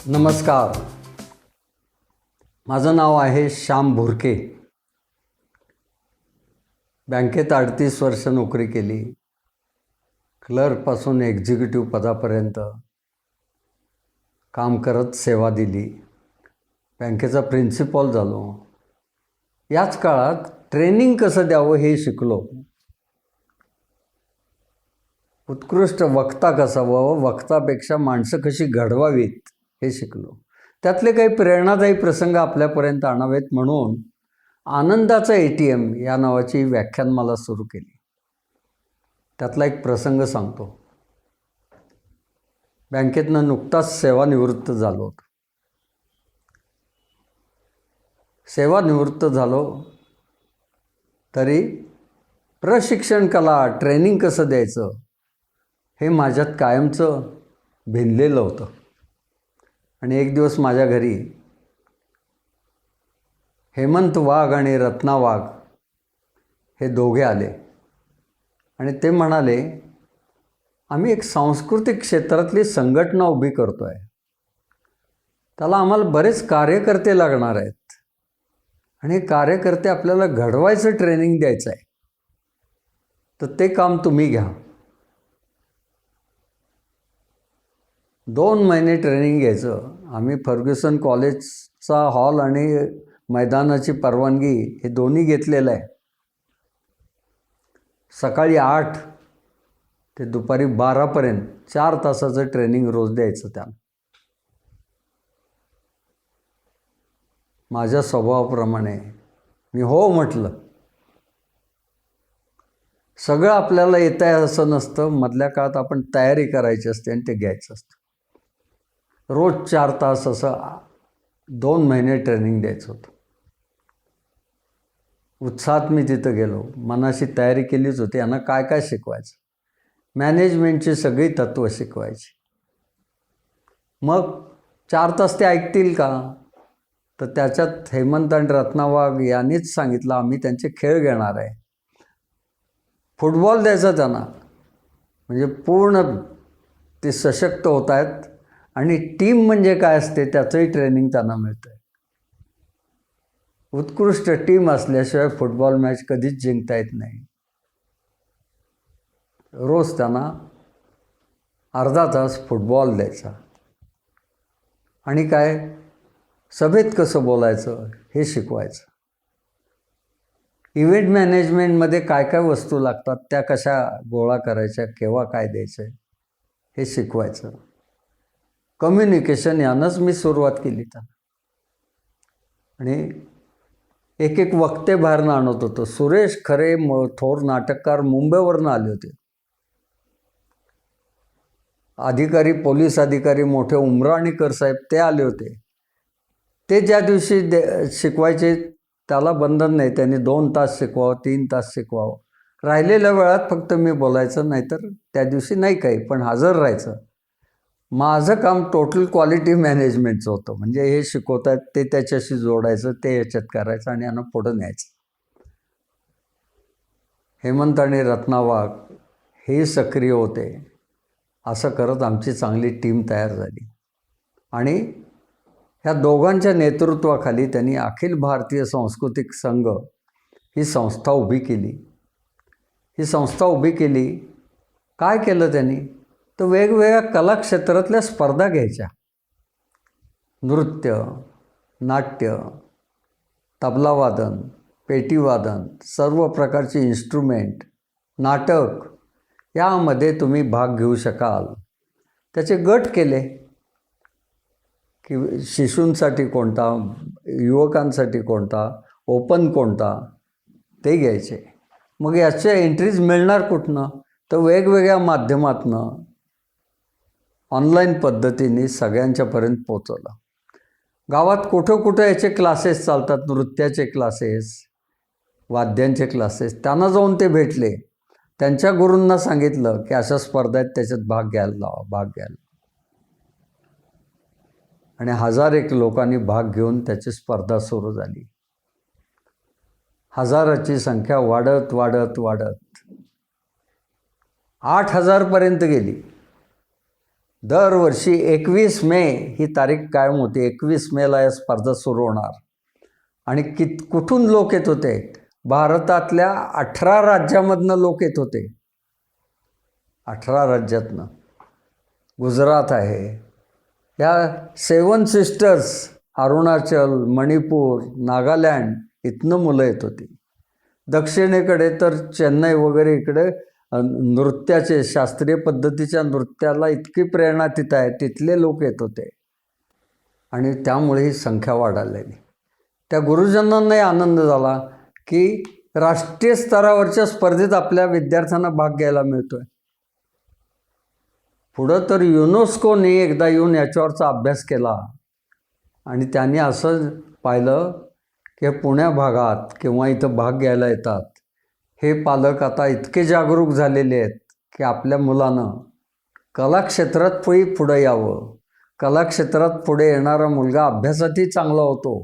नमस्कार, माझं नाव आहे श्याम भुरके. बँकेत 38 वर्ष नोकरी केली. क्लर्कपासून एक्झिक्युटिव्ह पदापर्यंत काम करत सेवा दिली. बँकेचा प्रिन्सिपॉल झालो. याच काळात ट्रेनिंग कसं द्यावं हे शिकलो. उत्कृष्ट वक्ता कसा व्हावं, वक्तापेक्षा माणसं कशी घडवावीत हे शिकलो. त्यातले काही प्रेरणादायी प्रसंग आपल्यापर्यंत आणावेत म्हणून आनंदाचा ATM या नावाची व्याख्यानमाला सुरू केली. त्यातला एक प्रसंग सांगतो. बँकेतनं नुकताच सेवानिवृत्त झालो होतो. सेवानिवृत्त झालो तरी प्रशिक्षण कला, ट्रेनिंग कसं द्यायचं हे माझ्यात कायमचं भिनलेलं होतं. आणि एक दिवस माझ्या घरी हेमंत वाघ आणि रत्ना वाघ हे दोघे आले आणि ते म्हणाले, आम्ही एक सांस्कृतिक क्षेत्रातली संघटना उभी करतो आहे. त्याला आम्हाला बरेच कार्यकर्ते लागणार आहेत आणि कार्यकर्ते आपल्याला घडवायचं ट्रेनिंग द्यायचं आहे, तर ते काम तुम्ही घ्या. 2 महिने ट्रेनिंग घ्यायचं. आम्ही फर्ग्युसन कॉलेजचा हॉल आणि मैदानाची परवानगी हे दोन्ही घेतलेलं आहे. सकाळी 8 ते दुपारी 12पर्यंत 4 तासाचं ट्रेनिंग रोज द्यायचं. त्या माझ्या स्वभावाप्रमाणे मी हो म्हटलं. सगळं आपल्याला येत आहे असं नसतं. मधल्या काळात आपण तयारी करायची असते आणि ते घ्यायचं असतं. रोज 4 तास असं 2 महिने ट्रेनिंग द्यायचं होतं. उत्साहात मी तिथं गेलो. मनाशी तयारी केलीच होती. यांना काय काय शिकवायचं, मॅनेजमेंटची सगळी तत्त्व शिकवायची. मग 4 तास ते ऐकतील का? तर त्याच्यात हेमंत आणि रत्ना वाघ यांनीच सांगितलं, आम्ही त्यांचे खेळ घेणार आहे. फुटबॉल द्यायचा त्यांना, म्हणजे पूर्ण ते सशक्त होत आहेत आणि टीम म्हणजे काय असते त्याचंही ट्रेनिंग त्यांना मिळतं आहे. उत्कृष्ट टीम असल्याशिवाय फुटबॉल मॅच कधीच जिंकता येत नाही. रोज त्यांना अर्धा तास फुटबॉल द्यायचा. आणि काय, सभेत कसं बोलायचं हे शिकवायचं. इव्हेंट मॅनेजमेंटमध्ये काय काय वस्तू लागतात, त्या कशा गोळा करायच्या, केव्हा काय द्यायचं हे शिकवायचं. कम्युनिकेशन यानंच मी सुरुवात केली त्यांना. आणि एक एक वक्ते बाहेरनं आणत होतो. सुरेश खरे थोर नाटककार मुंबईवरनं आले होते. अधिकारी, पोलीस अधिकारी मोठे उमराणीकर साहेब ते आले होते. ते ज्या दिवशी शिकवायचे त्याला बंधन नाही. त्यांनी 2 तास शिकवावं, 3 तास शिकवावं. राहिलेल्या वेळात फक्त मी बोलायचं, नाहीतर त्या दिवशी नाही काही, पण हजर राहायचं. माझं काम टोटल क्वालिटी मॅनेजमेंटचं होतं. म्हणजे हे शिकवत आहेत ते त्याच्याशी जोडायचं, ते याच्यात करायचं आणि यांना पुढं न्यायचं. हेमंत आणि रत्ना वाघ हे सक्रिय होते. असं करत आमची चांगली टीम तयार झाली. आणि ह्या दोघांच्या नेतृत्वाखाली त्यांनी अखिल भारतीय सांस्कृतिक संघ ही संस्था उभी केली. ही संस्था उभी केली. काय केलं त्यांनी, तर वेगवेगळ्या कला क्षेत्रातल्या स्पर्धा घ्यायच्या. नृत्य, नाट्य, तबलावादन, पेटीवादन, सर्व प्रकारची इन्स्ट्रुमेंट, नाटक यामध्ये तुम्ही भाग घेऊ शकाल. त्याचे गट केले की शिशूंसाठी कोणता, युवकांसाठी कोणता, ओपन कोणता, ते घ्यायचे. मग याच्या एंट्रीज मिळणार कुठनं, तर वेगवेगळ्या माध्यमातनं ऑनलाईन पद्धतीने सगळ्यांच्यापर्यंत पोचवलं. गावात कुठं कुठं याचे क्लासेस चालतात, नृत्याचे क्लासेस, वाद्यांचे क्लासेस. त्यांना जाऊन ते भेटले. त्यांच्या गुरूंना सांगितलं की अशा स्पर्धा आहेत, त्याच्यात भाग घ्यायला लावा, भाग घ्यायला. आणि 1001 लोकांनी भाग घेऊन त्याची स्पर्धा सुरू झाली. हजाराची संख्या वाढत वाढत वाढत 8000पर्यंत गेली. दरवर्षी 21 मे ही तारीख कायम होती. 21 मेला या स्पर्धा सुरू होणार. आणि कुठून लोक येत होते? भारतातल्या 18 राज्यामधनं लोक येत होते. 18 राज्यातनं. गुजरात आहे, या 7 सिस्टर्स, अरुणाचल, मणिपूर, नागालँड इथनं मुलं येत होती. दक्षिणेकडे तर चेन्नई वगैरे इकडे नृत्याचे, शास्त्रीय पद्धतीच्या नृत्याला इतकी प्रेरणा तिथं आहे, तिथले लोक येत होते. आणि त्यामुळे ही संख्या वाढायला. त्या गुरुजनांनाही आनंद झाला की राष्ट्रीय स्तरावरच्या स्पर्धेत आपल्या विद्यार्थ्यांना भाग घ्यायला मिळतोय. पुढं तर युनेस्कोने एकदा येऊन याच्यावरचा अभ्यास केला आणि त्यांनी असं पाहिलं की पुण्या भागात किंवा इथं भाग घ्यायला येतात हे पालक आता इतके जागरूक झालेले आहेत की आपल्या मुलानं कलाक्षेत्रात पुढं यावं. कलाक्षेत्रात पुढे येणारा मुलगा अभ्यासातही चांगला होतो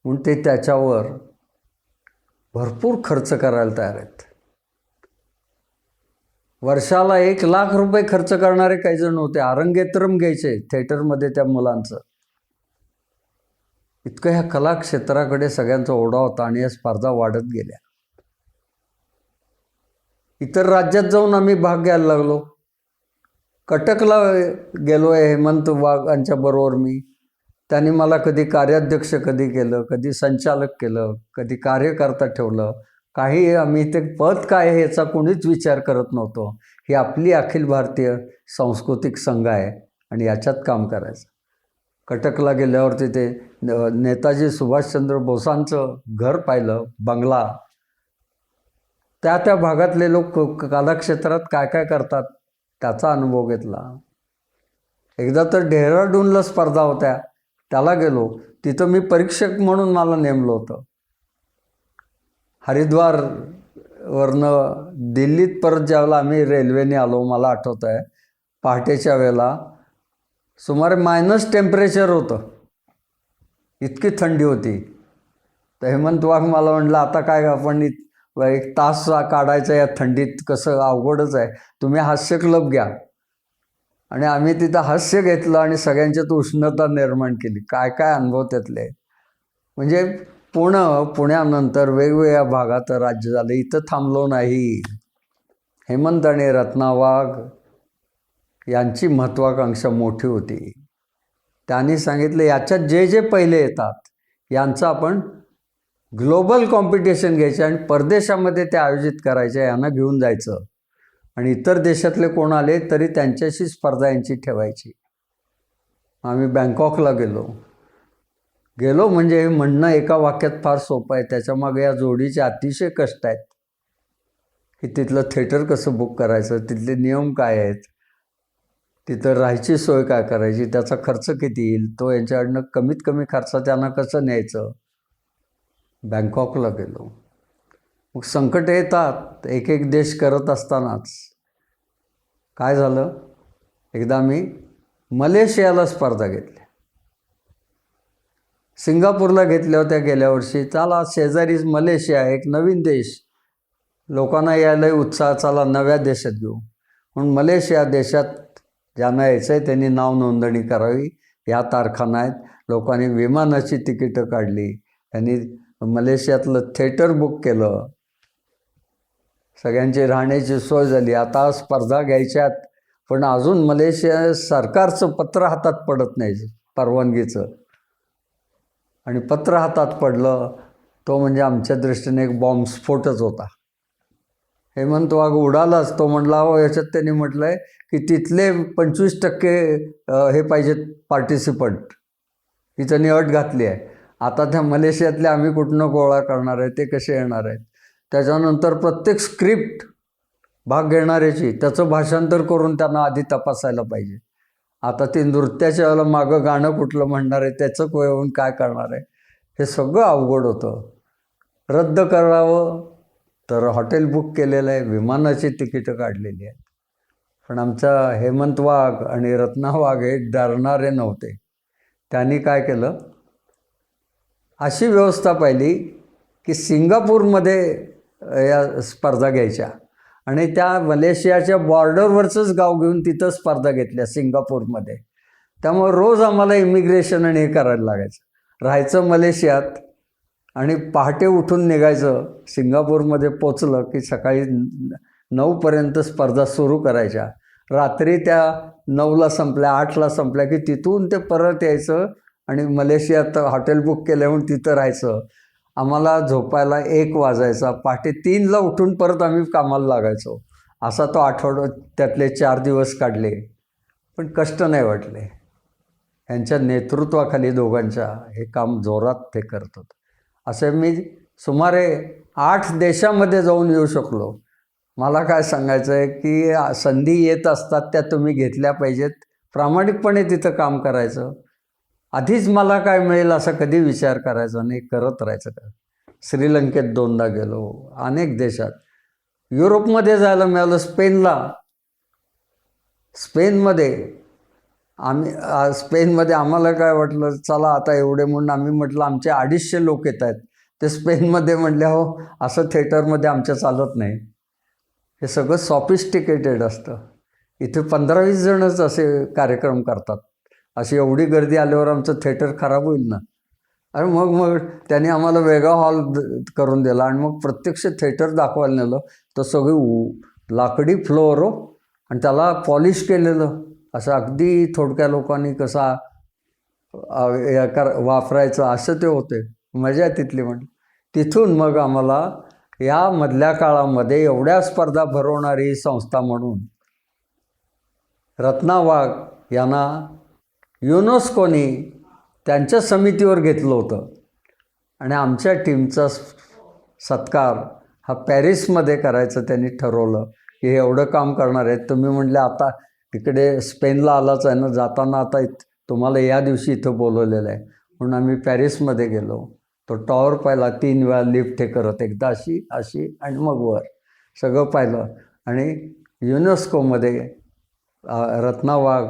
म्हणून ते त्याच्यावर भरपूर खर्च करायला तयार आहेत. वर्षाला 1,00,000 रुपये खर्च करणारे काही जण होते. अरंगेत्रम घ्यायचे थिएटरमध्ये त्या मुलांचं. इतकं ह्या कलाक्षेत्राकडे सगळ्यांचा ओढा होता आणि या स्पर्धा वाढत गेल्या. इतर राज्यात जाऊन आम्ही भाग घ्यायला लागलो. कटकला गेलो आहे हेमंत वाघांच्या बरोबर मी. त्यांनी मला कधी कार्याध्यक्ष कधी केलं, कधी संचालक केलं, कधी कार्यकर्ता ठेवलं. काही आम्ही ते पद काय आहे याचा कोणीच विचार करत नव्हतो. ही आपली अखिल भारतीय सांस्कृतिक संघ आहे आणि याच्यात काम करायचं. कटकला गेल्यावर तिथे नेताजी सुभाषचंद्र बोसांचं घर पाहिलं, बंगला. त्या भागातले लोक कलाक्षेत्रात काय काय करतात त्याचा अनुभव घेतला. एकदा तर डेहराडूनला स्पर्धा होत्या, त्याला गेलो. तिथं मी परीक्षक म्हणून मला नेमलं होतं. हरिद्वारवरनं दिल्लीत परत ज्यावेळेला आम्ही रेल्वेने आलो, मला आठवतं आहे पहाटेच्या वेळेला सुमारे मायनस टेम्परेचर होतं, इतकी थंडी होती. तर हेमंत वाघ मला म्हटलं आता काय आपण 1 तास काढायचा या थंडीत, कसं अवघडच आहे, तुम्ही हास्य क्लब घ्या. आणि आम्ही तिथं हास्य घेतलं आणि सगळ्यांच्यात उष्णता निर्माण केली. काय काय अनुभव त्यातले. म्हणजे पुण्यानंतर वेगवेगळ्या भागात राज्य झालं. इथं थांबलो नाही. हेमंत आणि रत्ना वाघ यांची महत्त्वाकांक्षा मोठी होती. त्यांनी सांगितलं याच्यात जे जे पहिले येतात यांचं आपण ग्लोबल कॉम्पिटिशन घ्यायचे आणि परदेशामध्ये ते आयोजित करायचे, यांना घेऊन जायचं आणि इतर देशातले कोण आले तरी त्यांच्याशी स्पर्धा यांची ठेवायची. आम्ही बँकॉकला गेलो म्हणजे हे म्हणणं एका वाक्यात फार सोपं आहे. त्याच्यामागे या जोडीचे अतिशय कष्ट आहेत की तिथलं थिएटर कसं बुक करायचं, तिथले नियम काय आहेत, तिथं राहायची सोय काय करायची, त्याचा खर्च किती येईल, तो यांच्याकडनं कमीत कमी खर्चात त्यांना कसं न्यायचं. बँकॉकला गेलो. मग संकट येतात एक एक देश करत असतानाच. काय झालं, एकदा मी मलेशियाला स्पर्धा घेतल्या. सिंगापूरला घेतल्या होत्या गेल्या वर्षी. चला शेजारी मलेशिया, एक नवीन देश, लोकांना यायला उत्साह, चला नव्या देशात घेऊ म्हणून मलेशिया देशात ज्यांना यायचं आहे त्यांनी नाव नोंदणी करावी. या तारखांना आहेत. लोकांनी विमानाची तिकीटं काढली, त्यांनी मलेशियातलं थिएटर बुक केलं, सगळ्यांची राहण्याची सोय झाली. आता स्पर्धा घ्यायच्यात पण अजून मलेशिया सरकारचं पत्र हातात पडत नाही परवानगीचं. आणि पत्र हातात पडलं तो म्हणजे आमच्या दृष्टीने एक बॉम्बस्फोटच होता. हेमंत वाघ उडालाच. तो म्हटला हो याच्यात त्यांनी म्हटलं आहे की तिथले 25% हे पाहिजेत पार्टिसिपंट, ही त्यांनी अट घातली आहे. आता त्या मलेशियातले आम्ही कुठनं गोळा करणार आहे, ते कसे येणार आहेत. त्याच्यानंतर प्रत्येक स्क्रिप्ट भाग घेणाऱ्याची त्याचं भाषांतर करून त्यांना आधी तपासायला पाहिजे. आता ते नृत्याच्या वेळेला मागं गाणं कुठलं म्हणणार आहे, त्याचं येऊन काय करणार आहे, हे सगळं अवघड होतं. रद्द करावं तर हॉटेल बुक केलेलं आहे, विमानाची तिकीटं काढलेली आहेत. पण आमचा हेमंत वाघ आणि रत्ना वाघ हे डरणारे नव्हते. त्यांनी काय केलं, अशी व्यवस्था पाहिली की सिंगापूरमध्ये या स्पर्धा घ्यायच्या आणि त्या मलेशियाच्या बॉर्डरवरचंच गाव घेऊन तिथं स्पर्धा घेतल्या सिंगापूरमध्ये. त्यामुळे रोज आम्हाला इमिग्रेशन आणि हे करायला लागायचं. राहायचं मलेशियात आणि पहाटे उठून निघायचं. सिंगापूरमध्ये पोचलं की सकाळी 9पर्यंत स्पर्धा सुरू करायच्या. रात्री त्या 9ला संपल्या, 8ला संपल्या की तिथून ते परत यायचं आणि मलेशियात हॉटेल बुक केलं म्हणून तिथं राहायचं. आम्हाला झोपायला 1 वाजायचा. पहाटे 3ला उठून परत आम्ही कामाला लागायचो. असा तो आठवडा त्यातले 4 दिवस काढले, पण कष्ट नाही वाटले. यांच्या नेतृत्वाखाली दोघांच्या हे काम जोरात ते करत होतं. असे मी सुमारे 8 देशामध्ये जाऊन येऊ शकलो. मला काय सांगायचं आहे की संधी येत असतात त्या तुम्ही घेतल्या पाहिजेत. प्रामाणिकपणे तिथं काम करायचं. आधीच मला काय मिळेल असा कधी विचार करायचा नाही, करत राहायचं. श्रीलंकेत 2दा गेलो, अनेक देशात. युरोपमध्ये जायला मिळालं, स्पेनमध्ये स्पेनमध्ये आम्हाला काय वाटलं, चला आता एवढे म्हणून आम्ही म्हटलं आमचे 250 लोक येत आहेत. ते स्पेनमध्ये म्हणले, हो असं थिएटरमध्ये आमच्या चालत नाही, हे सगळं सॉफिस्टिकेटेड असतं. इथे 15-20 जणच असे कार्यक्रम करतात. अशी एवढी गर्दी आल्यावर आमचं थिएटर खराब होईल ना. अरे मग त्यांनी आम्हाला वेगळा हॉल करून दिला आणि मग प्रत्यक्ष थिएटर दाखवायला नेलं. तर सगळी लाकडी फ्लोअर आणि त्याला पॉलिश केलेलं, असं अगदी थोडक्या लोकांनी कसा वापरायचं असं ते होते. मजा तिथली. म्हणजे तिथून मग आम्हाला या मधल्या काळामध्ये एवढ्या स्पर्धा भरवणारी संस्था म्हणून रत्ना वाघ यांना युनेस्कोनी त्यांच्या समितीवर घेतलं होतं आणि आमच्या टीमचा सत्कार हा पॅरिसमध्ये करायचं त्यांनी ठरवलं की हे एवढं काम करणार आहेत तुम्ही. म्हटले आता तिकडे स्पेनला आलाच आहे ना, जाताना आता तुम्हाला या दिवशी इथं बोलवलेलं आहे. म्हणून आम्ही पॅरिसमध्ये गेलो. तो टॉवर पाहिला 3 वेळा लिफ्ट हे करत, एकदा अशी आणि मग वर सगळं पाहिलं. आणि युनेस्कोमध्ये रत्ना वाघ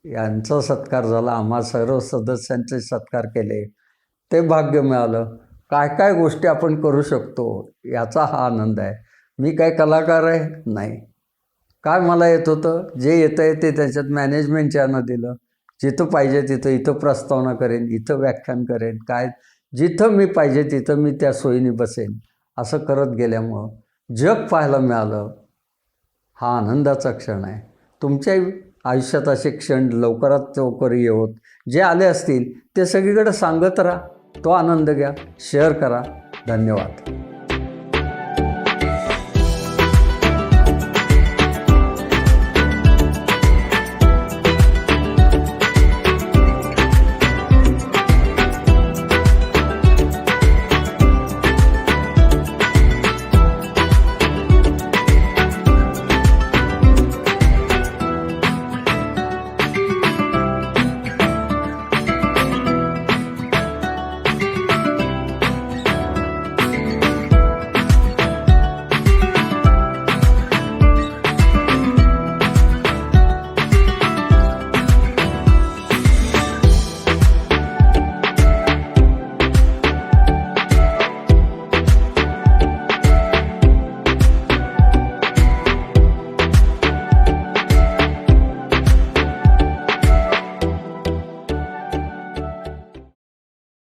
यांचा सत्कार झाला. आम्हा सर्व सदस्यांचे सत्कार केले. ते भाग्य मिळालं. काय काय गोष्टी आपण करू शकतो याचा हा आनंद आहे. मी काय कलाकार आहे नाही. काय मला येत होतं, जे येतं आहे ते त्याच्यात मॅनेजमेंटच्यानं दिलं. जिथं पाहिजे तिथं, इथं प्रस्तावना करेन, इथं व्याख्यान करेन, काय जिथं मी पाहिजे तिथं मी त्या सोयीने बसेन. असं करत गेल्यामुळं जग पाहायला मिळालं. हा आनंदाचा क्षण आहे. तुमच्या आयुष्यात असे क्षण लवकरात लवकर येवोत. जे आले असतील ते सगळीकडे सांगत राहा. तो आनंद घ्या, शेअर करा. धन्यवाद.